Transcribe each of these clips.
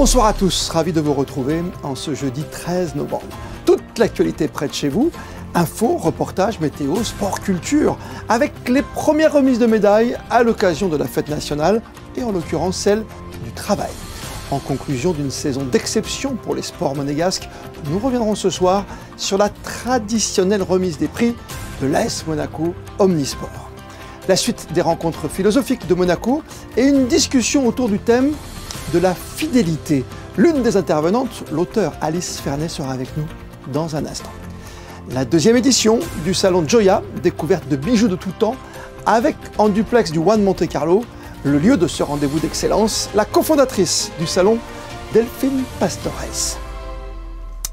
Bonsoir à tous, ravi de vous retrouver en ce jeudi 13 novembre. Toute l'actualité près de chez vous, infos, reportages, météo, sport, culture, avec les premières remises de médailles à l'occasion de la fête nationale et en l'occurrence celle du travail. En conclusion d'une saison d'exception pour les sports monégasques, nous reviendrons ce soir sur la traditionnelle remise des prix de l'AS Monaco Omnisport. La suite des rencontres philosophiques de Monaco et une discussion autour du thème de la fidélité. L'une des intervenantes, l'auteure Alice Fernet, sera avec nous dans un instant. La deuxième édition du salon Joya, découverte de bijoux de tout temps, avec en duplex du One Monte Carlo, le lieu de ce rendez-vous d'excellence, la cofondatrice du salon, Delphine Pastores.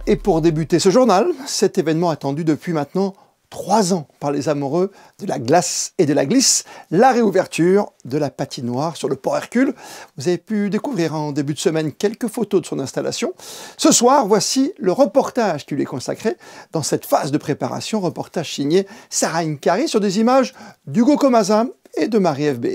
Et pour débuter ce journal, cet événement attendu depuis maintenant 3 ans par les amoureux de la glace et de la glisse, la réouverture de la patinoire sur le port Hercule. Vous avez pu découvrir en début de semaine quelques photos de son installation. Ce soir, voici le reportage qui lui est consacré dans cette phase de préparation, reportage signé Sarah Inkari sur des images d'Hugo Comaza et de Marie-Ève B.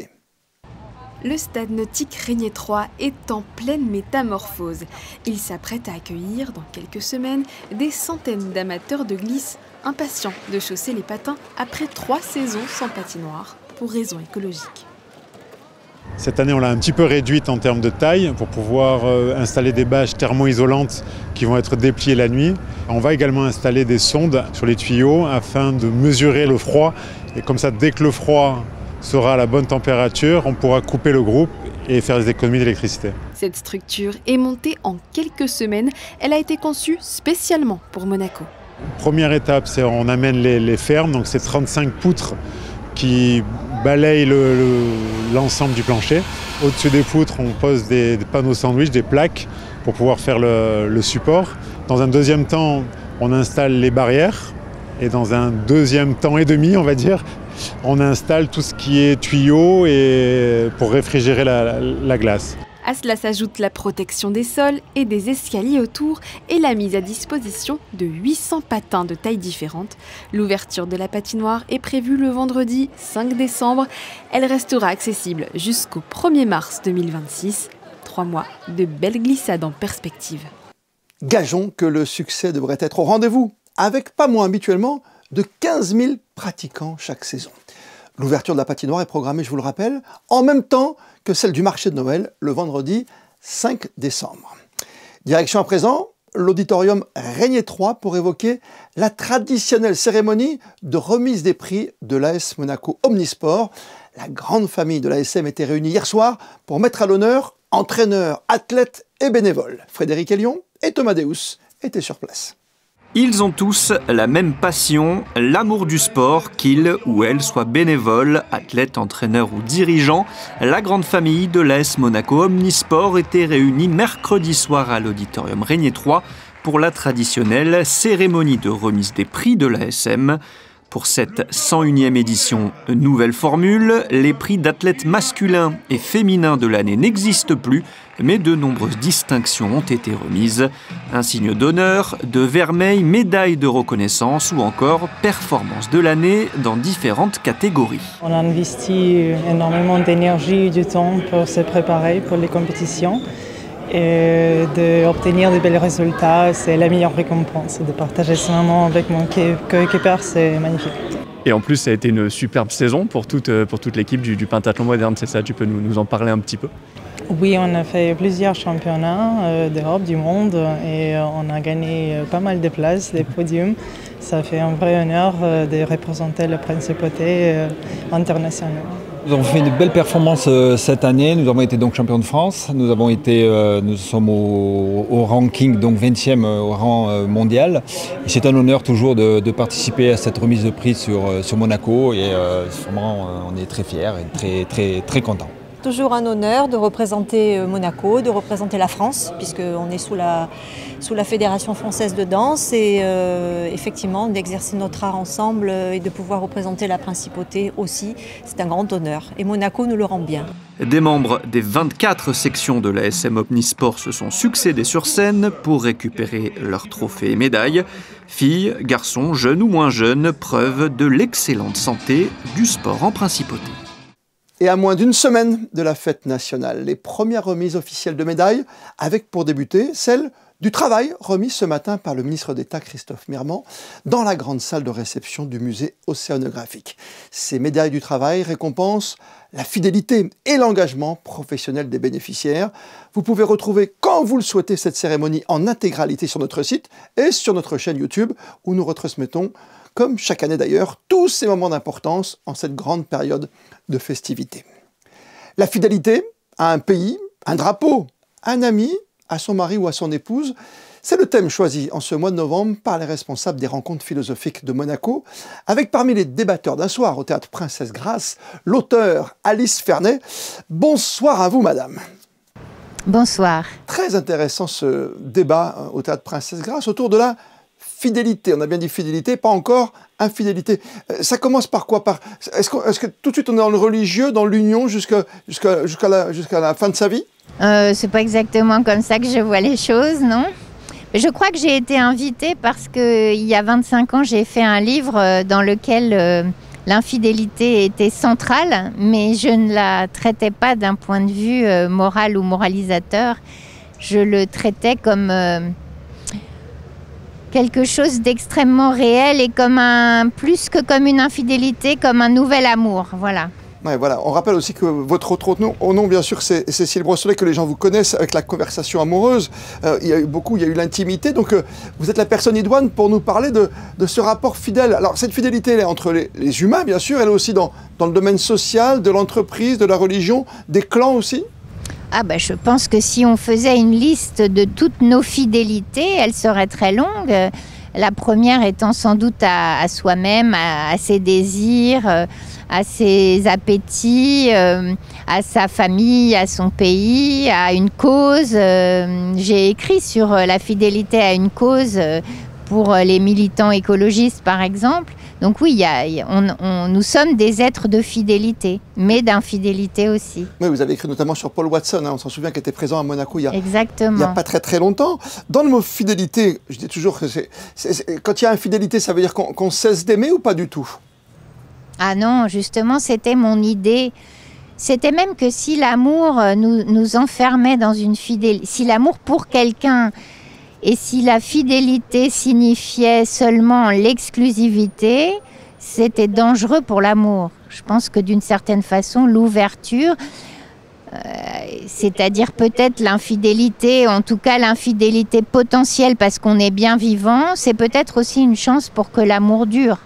Le stade nautique Régnier 3 est en pleine métamorphose. Il s'apprête à accueillir, dans quelques semaines, des centaines d'amateurs de glisse impatients de chausser les patins après 3 saisons sans patinoire, pour raisons écologiques. Cette année, on l'a un petit peu réduite en termes de taille pour pouvoir installer des bâches thermo-isolantes qui vont être dépliées la nuit. On va également installer des sondes sur les tuyaux afin de mesurer le froid. Et comme ça, dès que le froid sera à la bonne température, on pourra couper le groupe et faire des économies d'électricité. Cette structure est montée en quelques semaines. Elle a été conçue spécialement pour Monaco. Première étape, c'est on amène les fermes, donc c'est 35 poutres qui balayent l'ensemble du plancher. Au-dessus des poutres, on pose des panneaux sandwich, des plaques pour pouvoir faire le support. Dans un deuxième temps, on installe les barrières. Et dans un deuxième temps et demi, on va dire, on installe tout ce qui est tuyaux et pour réfrigérer la glace. À cela s'ajoute la protection des sols et des escaliers autour et la mise à disposition de 800 patins de tailles différentes. L'ouverture de la patinoire est prévue le vendredi 5 décembre. Elle restera accessible jusqu'au 1er mars 2026. 3 mois de belles glissades en perspective. Gageons que le succès devrait être au rendez-vous, avec pas moins habituellement de 15 000 pratiquants chaque saison. L'ouverture de la patinoire est programmée, je vous le rappelle, en même temps que celle du marché de Noël, le vendredi 5 décembre. Direction à présent, l'auditorium Régnier 3 pour évoquer la traditionnelle cérémonie de remise des prix de l'AS Monaco Omnisport. La grande famille de l'ASM était réunie hier soir pour mettre à l'honneur entraîneurs, athlètes et bénévoles. Frédéric Elion et Thomas Deus étaient sur place. Ils ont tous la même passion, l'amour du sport, qu'ils ou elles soient bénévoles, athlètes, entraîneurs ou dirigeants. La grande famille de l'AS Monaco Omnisport était réunie mercredi soir à l'auditorium Régnier 3 pour la traditionnelle cérémonie de remise des prix de l'ASM. Pour cette 101e édition, nouvelle formule, les prix d'athlètes masculins et féminins de l'année n'existent plus, mais de nombreuses distinctions ont été remises. Un signe d'honneur, de vermeil, médaille de reconnaissance ou encore performance de l'année dans différentes catégories. On a investi énormément d'énergie et du temps pour se préparer pour les compétitions. Et d'obtenir de bels résultats, c'est la meilleure récompense. De partager ce moment avec mon coéquipier, c'est magnifique. Et en plus, ça a été une superbe saison pour toute l'équipe du pentathlon moderne, c'est ça? Tu peux nous en parler un petit peu? Oui, on a fait plusieurs championnats d'Europe, du monde, et on a gagné pas mal de places, des podiums. Ça fait un vrai honneur de représenter la principauté internationale. Nous avons fait une belle performance cette année. Nous avons été donc champions de France. Nous sommes au ranking, donc 20e au rang mondial. C'est un honneur toujours de participer à cette remise de prix sur Monaco et vraiment on est très fiers et très contents. Toujours un honneur de représenter Monaco, de représenter la France, puisqu'on est sous la Fédération française de danse et effectivement d'exercer notre art ensemble et de pouvoir représenter la principauté aussi, c'est un grand honneur. Et Monaco nous le rend bien. Des membres des 24 sections de l'ASM Omnisport se sont succédés sur scène pour récupérer leurs trophées et médailles. Filles, garçons, jeunes ou moins jeunes, preuve de l'excellente santé du sport en principauté. Et à moins d'une semaine de la fête nationale, les premières remises officielles de médailles, avec pour débuter celle du travail, remise ce matin par le ministre d'État Christophe Mirmand dans la grande salle de réception du musée océanographique. Ces médailles du travail récompensent la fidélité et l'engagement professionnel des bénéficiaires. Vous pouvez retrouver, quand vous le souhaitez, cette cérémonie en intégralité sur notre site et sur notre chaîne YouTube, où nous retransmettons, comme chaque année d'ailleurs, tous ces moments d'importance en cette grande période de festivité. La fidélité à un pays, un drapeau, un ami, à son mari ou à son épouse, c'est le thème choisi en ce mois de novembre par les responsables des rencontres philosophiques de Monaco, avec parmi les débatteurs d'un soir au Théâtre Princesse Grace, l'auteur Alice Fernet. Bonsoir à vous, madame. Bonsoir. Très intéressant ce débat au Théâtre Princesse Grace autour de la fidélité. On a bien dit fidélité, pas encore infidélité. Ça commence par quoi? Est-ce que tout de suite on est dans le religieux, dans l'union jusqu'à la fin de sa vie? C'est pas exactement comme ça que je vois les choses, non? Je crois que j'ai été invitée parce qu'il y a 25 ans, j'ai fait un livre dans lequel l'infidélité était centrale, mais je ne la traitais pas d'un point de vue moral ou moralisateur. Je le traitais comme quelque chose d'extrêmement réel et plus que comme une infidélité, comme un nouvel amour, voilà. Ouais, voilà. On rappelle aussi que votre autre nom, bien sûr, c'est Cécile Brossolet, que les gens vous connaissent avec la conversation amoureuse. Il y a eu l'intimité. Donc, vous êtes la personne idoine pour nous parler de ce rapport fidèle. Alors, cette fidélité, elle est entre les humains, bien sûr. Elle est aussi dans le domaine social, de l'entreprise, de la religion, des clans aussi. Ah bah, je pense que si on faisait une liste de toutes nos fidélités, elle serait très longue. La première étant sans doute à soi-même, à ses désirs, à ses appétits, à sa famille, à son pays, à une cause. J'ai écrit sur la fidélité à une cause pour les militants écologistes, par exemple. Donc oui, nous sommes des êtres de fidélité, mais d'infidélité aussi. Oui, vous avez écrit notamment sur Paul Watson, hein, on s'en souvient, qui était présent à Monaco il y a pas très longtemps. Dans le mot fidélité, je dis toujours que quand il y a infidélité, ça veut dire qu'on cesse d'aimer ou pas du tout? Ah non, justement, c'était mon idée. C'était même que si l'amour nous enfermait dans une fidélité, si l'amour pour quelqu'un et si la fidélité signifiait seulement l'exclusivité, c'était dangereux pour l'amour. Je pense que d'une certaine façon, l'ouverture, c'est-à-dire peut-être l'infidélité, en tout cas l'infidélité potentielle parce qu'on est bien vivant, c'est peut-être aussi une chance pour que l'amour dure.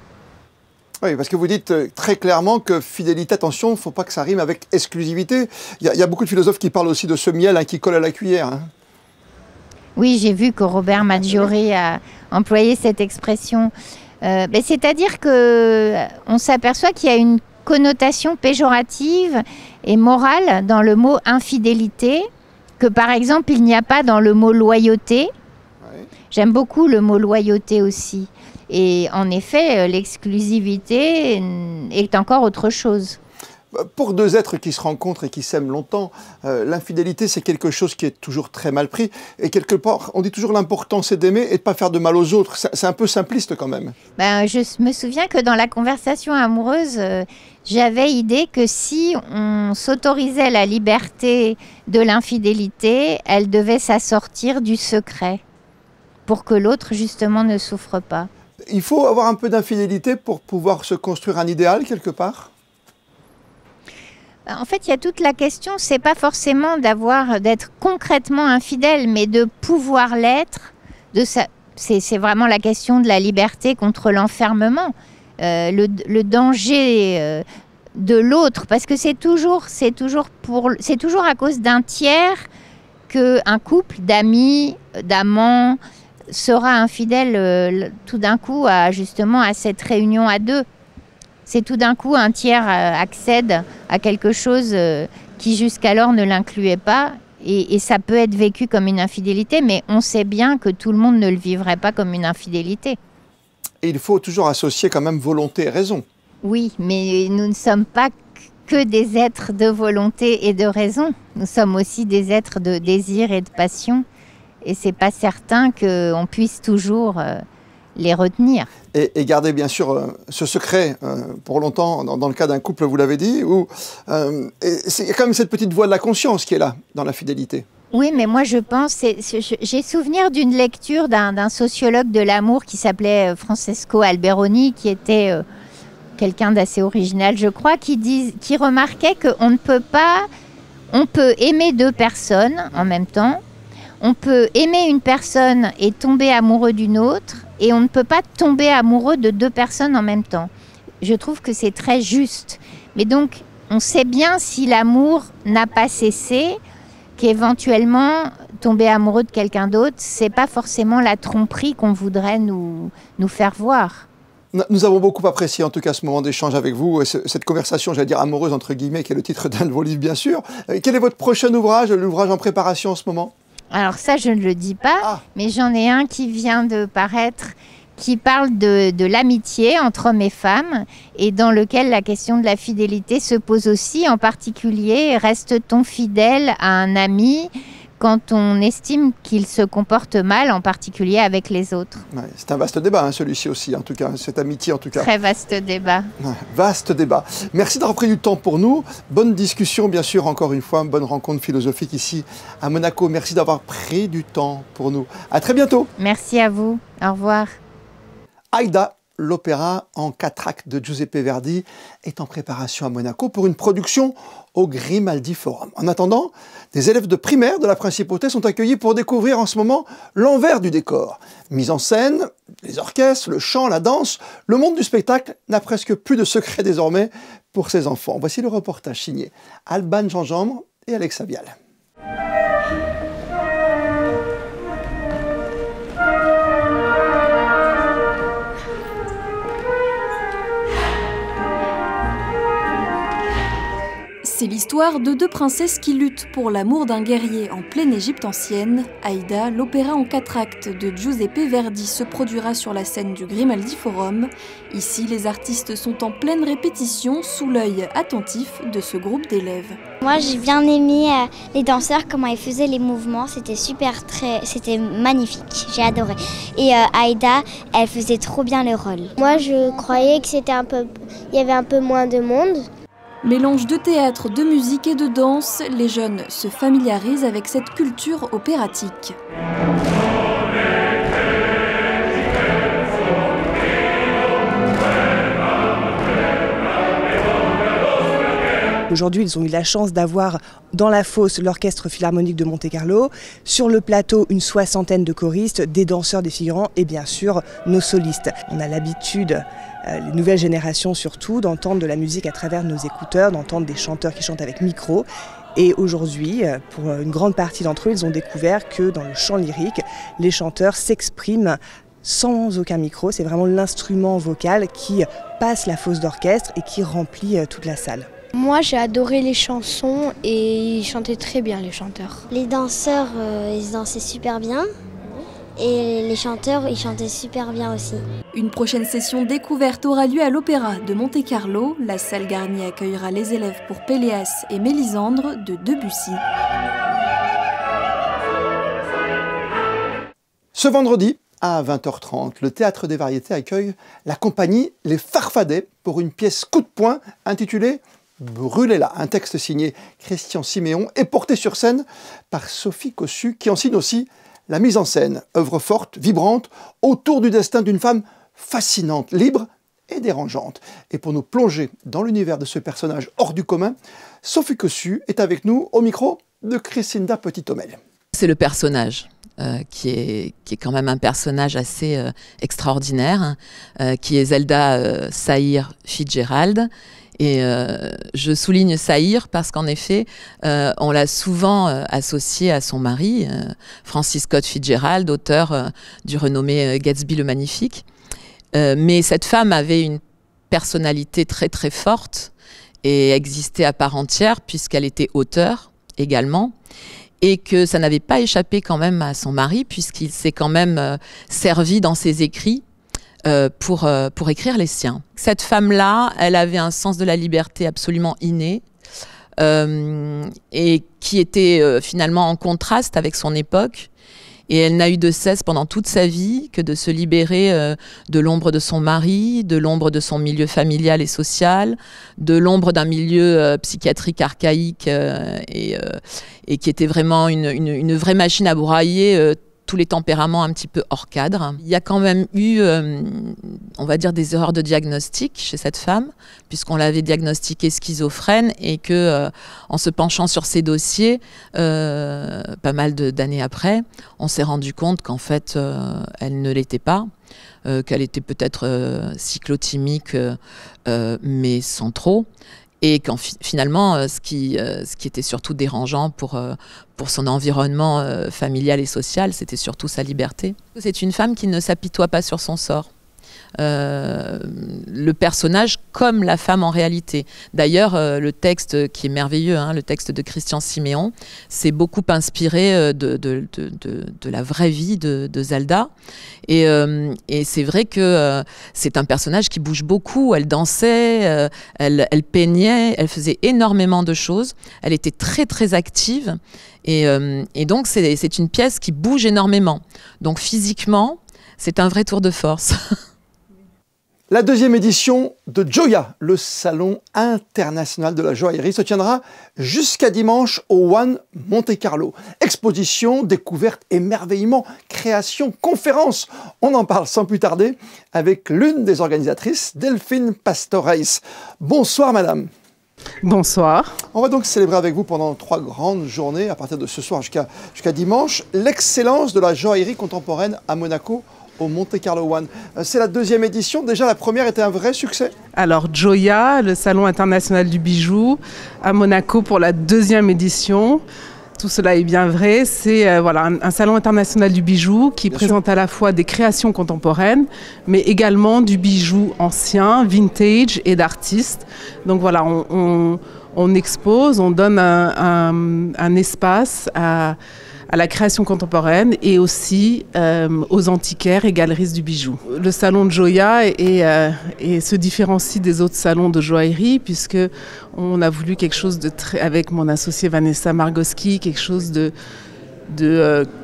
Oui, parce que vous dites très clairement que fidélité, attention, il ne faut pas que ça rime avec exclusivité. Il y a beaucoup de philosophes qui parlent aussi de ce miel qui colle à la cuillère. Hein. Oui, j'ai vu que Robert Maggiore a employé cette expression. C'est-à-dire qu'on s'aperçoit qu'il y a une connotation péjorative et morale dans le mot infidélité, que par exemple il n'y a pas dans le mot loyauté. Ouais. J'aime beaucoup le mot loyauté aussi. Et en effet, l'exclusivité est encore autre chose. Pour deux êtres qui se rencontrent et qui s'aiment longtemps, l'infidélité, c'est quelque chose qui est toujours très mal pris. Et quelque part, on dit toujours l'important, c'est d'aimer et de ne pas faire de mal aux autres. C'est un peu simpliste quand même. Je me souviens que dans la conversation amoureuse, j'avais idée que si on s'autorisait la liberté de l'infidélité, elle devait s'assortir du secret pour que l'autre, justement, ne souffre pas. Il faut avoir un peu d'infidélité pour pouvoir se construire un idéal quelque part? En fait, il y a toute la question, c'est pas forcément d'être concrètement infidèle, mais de pouvoir l'être. C'est vraiment la question de la liberté contre l'enfermement, le danger de l'autre, parce que c'est toujours à cause d'un tiers qu'un couple d'amis, d'amants sera infidèle tout d'un coup justement à cette réunion à deux. C'est tout d'un coup un tiers accède à quelque chose qui jusqu'alors ne l'incluait pas et ça peut être vécu comme une infidélité, mais on sait bien que tout le monde ne le vivrait pas comme une infidélité. Et il faut toujours associer quand même volonté et raison. Oui, mais nous ne sommes pas que des êtres de volonté et de raison. Nous sommes aussi des êtres de désir et de passion et c'est pas certain qu'on puisse toujours les retenir. et garder bien sûr ce secret pour longtemps, dans le cas d'un couple, vous l'avez dit, où c'est quand même cette petite voix de la conscience qui est là, dans la fidélité. Oui, mais moi je pense, j'ai souvenir d'une lecture d'un sociologue de l'amour qui s'appelait Francesco Alberoni, qui était quelqu'un d'assez original, je crois, qui remarquait qu'on peut aimer deux personnes en même temps, on peut aimer une personne et tomber amoureux d'une autre, et on ne peut pas tomber amoureux de deux personnes en même temps. Je trouve que c'est très juste. Mais donc, on sait bien si l'amour n'a pas cessé, qu'éventuellement, tomber amoureux de quelqu'un d'autre, c'est pas forcément la tromperie qu'on voudrait nous faire voir. Nous avons beaucoup apprécié en tout cas ce moment d'échange avec vous, et cette conversation, j'allais dire amoureuse entre guillemets, qui est le titre d'un de vos livres bien sûr. Quel est votre prochain ouvrage, l'ouvrage en préparation en ce moment? Alors ça, je ne le dis pas, mais j'en ai un qui vient de paraître, qui parle de l'amitié entre hommes et femmes, et dans lequel la question de la fidélité se pose aussi, en particulier, reste-t-on fidèle à un ami quand on estime qu'il se comporte mal, en particulier avec les autres? Ouais, c'est un vaste débat, hein, celui-ci aussi, en tout cas, cette amitié en tout cas. Très vaste débat. Ouais, vaste débat. Merci d'avoir pris du temps pour nous. Bonne discussion, bien sûr, encore une fois, bonne rencontre philosophique ici à Monaco. Merci d'avoir pris du temps pour nous. À très bientôt. Merci à vous. Au revoir. Aïda, l'opéra en 4 actes de Giuseppe Verdi, est en préparation à Monaco pour une production au Grimaldi Forum. En attendant, des élèves de primaire de la Principauté sont accueillis pour découvrir en ce moment l'envers du décor. Mise en scène, les orchestres, le chant, la danse, le monde du spectacle n'a presque plus de secret désormais pour ces enfants. Voici le reportage signé Alban Gingembre et Alexa Vial. C'est l'histoire de deux princesses qui luttent pour l'amour d'un guerrier en pleine Égypte ancienne. Aïda, l'opéra en 4 actes de Giuseppe Verdi se produira sur la scène du Grimaldi Forum. Ici, les artistes sont en pleine répétition sous l'œil attentif de ce groupe d'élèves. Moi, j'ai bien aimé les danseurs, comment ils faisaient les mouvements. C'était c'était magnifique. J'ai adoré. Et Aïda, elle faisait trop bien le rôle. Moi, je croyais que il y avait un peu moins de monde. Mélange de théâtre, de musique et de danse, les jeunes se familiarisent avec cette culture opératique. Aujourd'hui, ils ont eu la chance d'avoir dans la fosse l'Orchestre Philharmonique de Monte-Carlo, sur le plateau une 60aine de choristes, des danseurs, des figurants et bien sûr nos solistes. On a l'habitude, les nouvelles générations surtout, d'entendre de la musique à travers nos écouteurs, d'entendre des chanteurs qui chantent avec micro. Et aujourd'hui, pour une grande partie d'entre eux, ils ont découvert que dans le chant lyrique, les chanteurs s'expriment sans aucun micro. C'est vraiment l'instrument vocal qui passe la fosse d'orchestre et qui remplit toute la salle. Moi, j'ai adoré les chansons et ils chantaient très bien, les chanteurs. Les danseurs, ils dansaient super bien. Et les chanteurs, ils chantaient super bien aussi. Une prochaine session découverte aura lieu à l'Opéra de Monte-Carlo. La salle garnie accueillera les élèves pour Péléas et Mélisandre de Debussy. Ce vendredi, à 20h30, le Théâtre des Variétés accueille la compagnie Les Farfadets pour une pièce coup de poing intitulée Brûlez-la, un texte signé Christian Siméon et porté sur scène par Sophie Cossu, qui en signe aussi la mise en scène. Œuvre forte, vibrante, autour du destin d'une femme fascinante, libre et dérangeante. Et pour nous plonger dans l'univers de ce personnage hors du commun, Sophie Cossu est avec nous au micro de Christinda Petit-Homel. C'est le personnage. Qui est quand même un personnage assez extraordinaire, qui est Zelda Saïr Fitzgerald. Et je souligne Saïr parce qu'en effet, on l'a souvent associé à son mari, Francis Scott Fitzgerald, auteur du renommé Gatsby le Magnifique. Mais cette femme avait une personnalité très très forte et existait à part entière puisqu'elle était auteure également. Et que ça n'avait pas échappé quand même à son mari, puisqu'il s'est quand même servi dans ses écrits pour écrire les siens. Cette femme-là, elle avait un sens de la liberté absolument inné, et qui était finalement en contraste avec son époque, Et elle n'a eu de cesse pendant toute sa vie que de se libérer de l'ombre de son mari, de l'ombre de son milieu familial et social, de l'ombre d'un milieu psychiatrique archaïque et qui était vraiment une vraie machine à broyer tous les tempéraments un petit peu hors cadre. Il y a quand même eu, on va dire, des erreurs de diagnostic chez cette femme, puisqu'on l'avait diagnostiquée schizophrène et que, en se penchant sur ses dossiers, pas mal d'années après, on s'est rendu compte qu'en fait, elle ne l'était pas, qu'elle était peut-être cyclotimique, mais sans trop. Et quand finalement, ce qui était surtout dérangeant pour son environnement familial et social, c'était surtout sa liberté. C'est une femme qui ne s'apitoie pas sur son sort. Le personnage comme la femme en réalité. D'ailleurs, le texte qui est merveilleux, hein, le texte de Christian Siméon, s'est beaucoup inspiré de la vraie vie de Zelda. Et c'est vrai que c'est un personnage qui bouge beaucoup. Elle dansait, elle peignait, elle faisait énormément de choses. Elle était très très active. Et donc c'est une pièce qui bouge énormément. Donc physiquement, c'est un vrai tour de force. La deuxième édition de Joya, le salon international de la joaillerie, se tiendra jusqu'à dimanche au One Monte Carlo. Exposition, découverte, émerveillement, création, conférence. On en parle sans plus tarder avec l'une des organisatrices, Delphine Pastor-Reis. Bonsoir madame. Bonsoir. On va donc célébrer avec vous pendant 3 grandes journées, à partir de ce soir jusqu'à dimanche, l'excellence de la joaillerie contemporaine à Monaco, au Monte Carlo One. C'est la deuxième édition. Déjà, la première était un vrai succès. Alors, Joya, le Salon international du bijou, à Monaco pour la deuxième édition. Tout cela est bien vrai. C'est voilà, un salon international du bijou qui présente à la fois des créations contemporaines, mais également du bijou ancien, vintage et d'artistes. Donc voilà, on expose, on donne un espace à la création contemporaine et aussi aux antiquaires et galeristes du bijou. Le salon de Joya se différencie des autres salons de joaillerie puisque on a voulu quelque chose de très, avec mon associée Vanessa Margoski, quelque chose de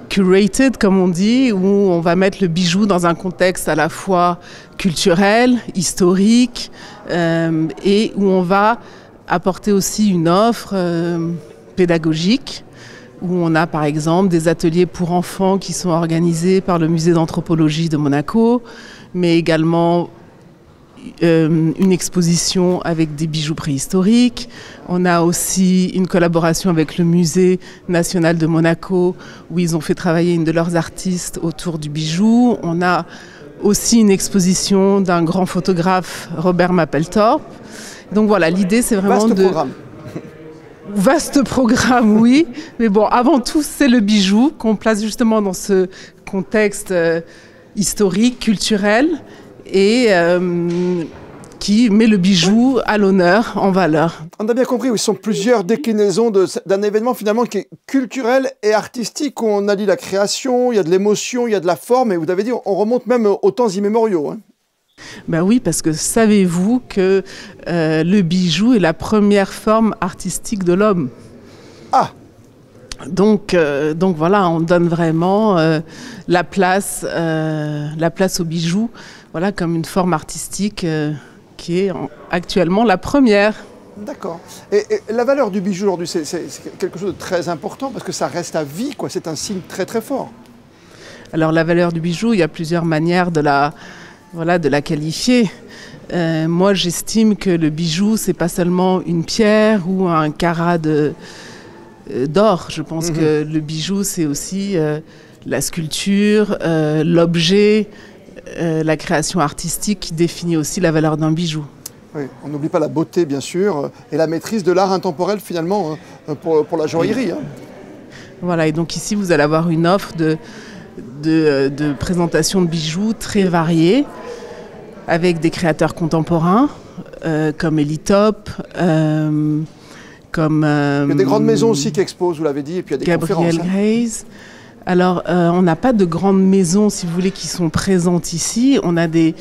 curated comme on dit, où on va mettre le bijou dans un contexte à la fois culturel, historique et où on va apporter aussi une offre pédagogique, où on a par exemple des ateliers pour enfants qui sont organisés par le musée d'anthropologie de Monaco, mais également une exposition avec des bijoux préhistoriques. On a aussi une collaboration avec le musée national de Monaco, où ils ont fait travailler une de leurs artistes autour du bijou. On a aussi une exposition d'un grand photographe, Robert Mapplethorpe. Donc voilà, l'idée c'est vraiment Vaste programme, oui. Mais bon, avant tout, c'est le bijou qu'on place justement dans ce contexte historique, culturel, et qui met le bijou à l'honneur, en valeur. On a bien compris, oui, ce sont plusieurs déclinaisons d'un événement finalement qui est culturel et artistique, où on allie la création, il y a de l'émotion, il y a de la forme, et vous avez dit, on remonte même aux temps immémoriaux. Hein. Ben oui, parce que savez-vous que le bijou est la première forme artistique de l'homme? Ah! Donc voilà, on donne vraiment la place au bijou, voilà, comme une forme artistique qui est actuellement la première. D'accord. Et la valeur du bijou aujourd'hui, c'est quelque chose de très important parce que ça reste à vie, quoi. C'est un signe très très fort. Alors la valeur du bijou, il y a plusieurs manières de la qualifier. Moi, j'estime que le bijou, c'est pas seulement une pierre ou un carat d'or. Je pense que le bijou, c'est aussi la sculpture, l'objet, la création artistique qui définit aussi la valeur d'un bijou. Oui, on n'oublie pas la beauté, bien sûr, et la maîtrise de l'art intemporel, finalement, pour la joaillerie. Hein. Voilà, et donc ici, vous allez avoir une offre de présentation de bijoux très variés, avec des créateurs contemporains, comme Elitop, comme... il y a des grandes maisons aussi qui exposent, vous l'avez dit, et puis il y a des conférences. Gabriel Grace. Alors, on n'a pas de grandes maisons, si vous voulez, qui sont présentes ici. On a des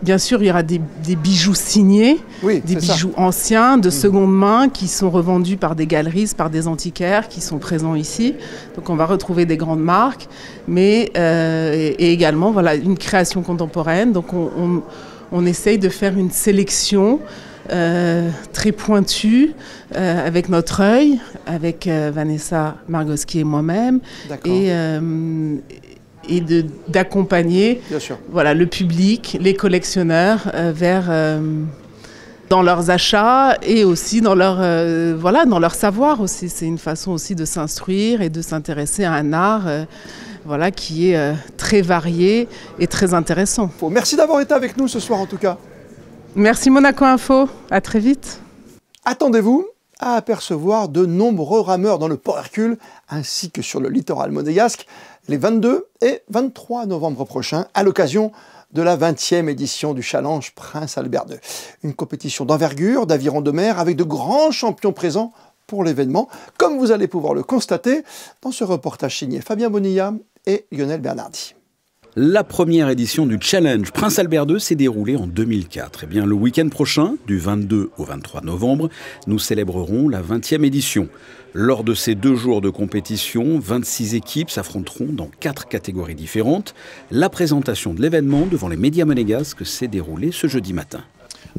Bien sûr, il y aura des bijoux signés, des bijoux anciens, de seconde main, qui sont revendus par des galeristes, par des antiquaires qui sont présents ici. Donc on va retrouver des grandes marques, mais et également une création contemporaine. Donc on essaye de faire une sélection très pointue avec notre œil, avec Vanessa Margoski et moi-même, et d'accompagner le public, les collectionneurs dans leurs achats et aussi dans leur savoir aussi. C'est une façon aussi de s'instruire et de s'intéresser à un art qui est très varié et très intéressant. Merci d'avoir été avec nous ce soir en tout cas. Merci Monaco Info, à très vite. Attendez-vous à apercevoir de nombreux rameurs dans le port Hercule ainsi que sur le littoral monégasque les 22 et 23 novembre prochains à l'occasion de la 20e édition du Challenge Prince Albert II. Une compétition d'envergure, d'aviron de mer avec de grands champions présents pour l'événement, comme vous allez pouvoir le constater dans ce reportage signé Fabien Bonilla et Lionel Bernardi. La première édition du Challenge Prince Albert II s'est déroulée en 2004. Le week-end prochain, du 22 au 23 novembre, nous célébrerons la 20e édition. Lors de ces 2 jours de compétition, 26 équipes s'affronteront dans 4 catégories différentes. La présentation de l'événement devant les médias monégasques s'est déroulée ce jeudi matin.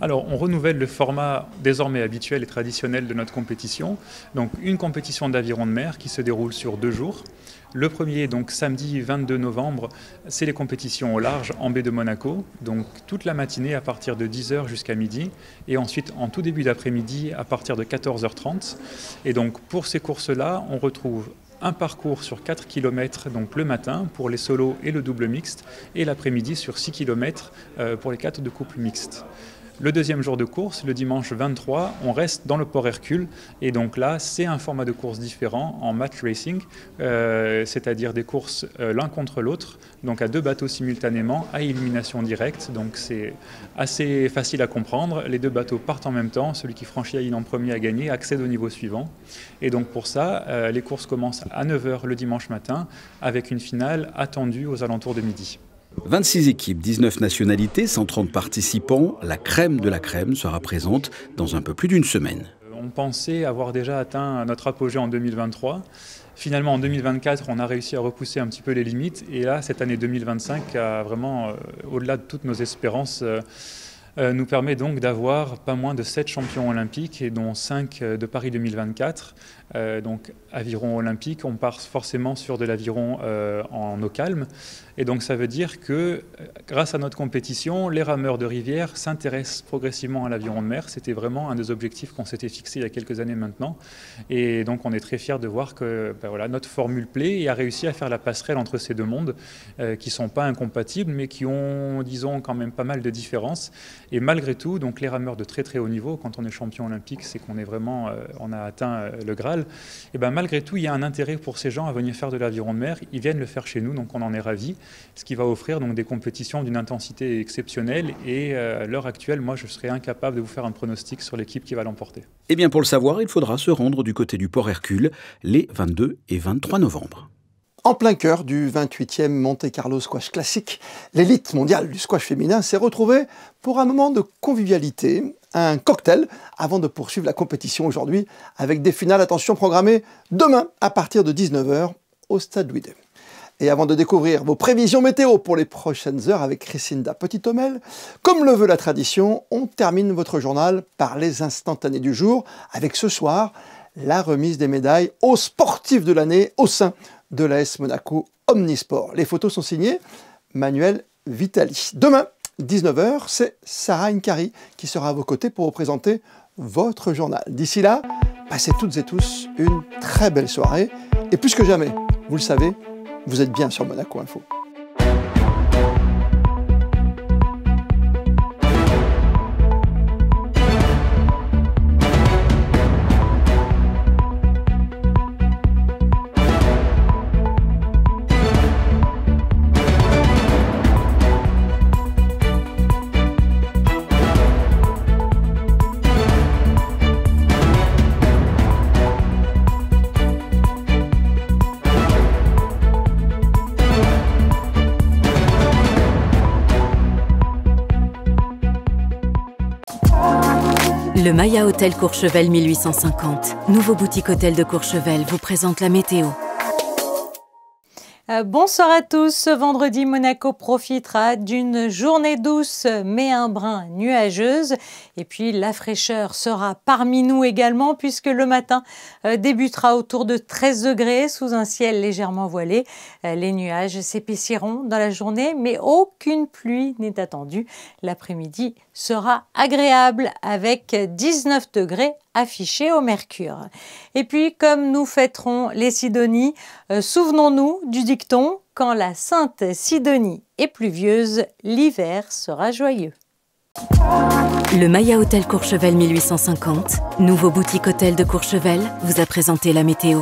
Alors, on renouvelle le format désormais habituel et traditionnel de notre compétition. Donc, une compétition d'aviron de mer qui se déroule sur 2 jours. Le premier, donc samedi 22 novembre, c'est les compétitions au large en baie de Monaco. Donc, toute la matinée à partir de 10h jusqu'à midi. Et ensuite, en tout début d'après-midi, à partir de 14h30. Et donc, pour ces courses-là, on retrouve un parcours sur 4 km donc le matin pour les solos et le double mixte. Et l'après-midi sur 6 km pour les 4 de couple mixte. Le deuxième jour de course, le dimanche 23, on reste dans le port Hercule et donc là, c'est un format de course différent en match racing, c'est-à-dire des courses l'un contre l'autre, donc à 2 bateaux simultanément, à élimination directe, donc c'est assez facile à comprendre. Les 2 bateaux partent en même temps, celui qui franchit la ligne en premier a gagné, accède au niveau suivant. Et donc pour ça, les courses commencent à 9h le dimanche matin, avec une finale attendue aux alentours de midi. 26 équipes, 19 nationalités, 130 participants. La crème de la crème sera présente dans un peu plus d'une semaine. On pensait avoir déjà atteint notre apogée en 2023. Finalement, en 2024, on a réussi à repousser un petit peu les limites. Et là, cette année 2025 a vraiment, au-delà de toutes nos espérances, nous permet donc d'avoir pas moins de 7 champions olympiques, et dont 5 de Paris 2024. Donc aviron olympique, on part forcément sur de l'aviron en eau calme. Et donc ça veut dire que grâce à notre compétition, les rameurs de rivière s'intéressent progressivement à l'aviron de mer. C'était vraiment un des objectifs qu'on s'était fixé il y a quelques années maintenant. Et donc on est très fiers de voir que notre formule plaît et a réussi à faire la passerelle entre ces 2 mondes qui ne sont pas incompatibles, mais qui ont, disons, quand même pas mal de différences. Et malgré tout, donc les rameurs de très très haut niveau, quand on est champion olympique, c'est qu'on est vraiment, on a atteint le Graal. Et malgré tout, il y a un intérêt pour ces gens à venir faire de l'aviron de mer. Ils viennent le faire chez nous, donc on en est ravis. Ce qui va offrir donc des compétitions d'une intensité exceptionnelle. Et à l'heure actuelle, moi, je serais incapable de vous faire un pronostic sur l'équipe qui va l'emporter. Eh bien, pour le savoir, il faudra se rendre du côté du port Hercule les 22 et 23 novembre. En plein cœur du 28e Monte Carlo Squash Classic, l'élite mondiale du squash féminin s'est retrouvée pour un moment de convivialité, un cocktail, avant de poursuivre la compétition aujourd'hui avec des finales, attention, programmées demain à partir de 19h au Stade Louis II. Et avant de découvrir vos prévisions météo pour les prochaines heures avec Chrisinda Petit-Homel, comme le veut la tradition, on termine votre journal par les instantanés du jour avec ce soir la remise des médailles aux sportifs de l'année au sein de l'AS Monaco Omnisport. Les photos sont signées Manuel Vitali. Demain, 19h, c'est Sarah Nkari qui sera à vos côtés pour vous présenter votre journal. D'ici là, passez toutes et tous une très belle soirée. Et plus que jamais, vous le savez, vous êtes bien sur Monaco Info. Le Maya Hôtel Courchevel 1850, nouveau boutique hôtel de Courchevel, vous présente la météo. Bonsoir à tous. Ce vendredi, Monaco profitera d'une journée douce mais un brin nuageuse. Et puis la fraîcheur sera parmi nous également puisque le matin débutera autour de 13 degrés sous un ciel légèrement voilé. Les nuages s'épaissiront dans la journée mais aucune pluie n'est attendue. L'après-midi sera agréable avec 19 degrés affichés au mercure. Et puis, comme nous fêterons les Sidonies, souvenons-nous du dicton « Quand la Sainte Sidonie est pluvieuse, l'hiver sera joyeux ». Le Maya Hôtel Courchevel 1850, nouveau boutique hôtel de Courchevel, vous a présenté la météo.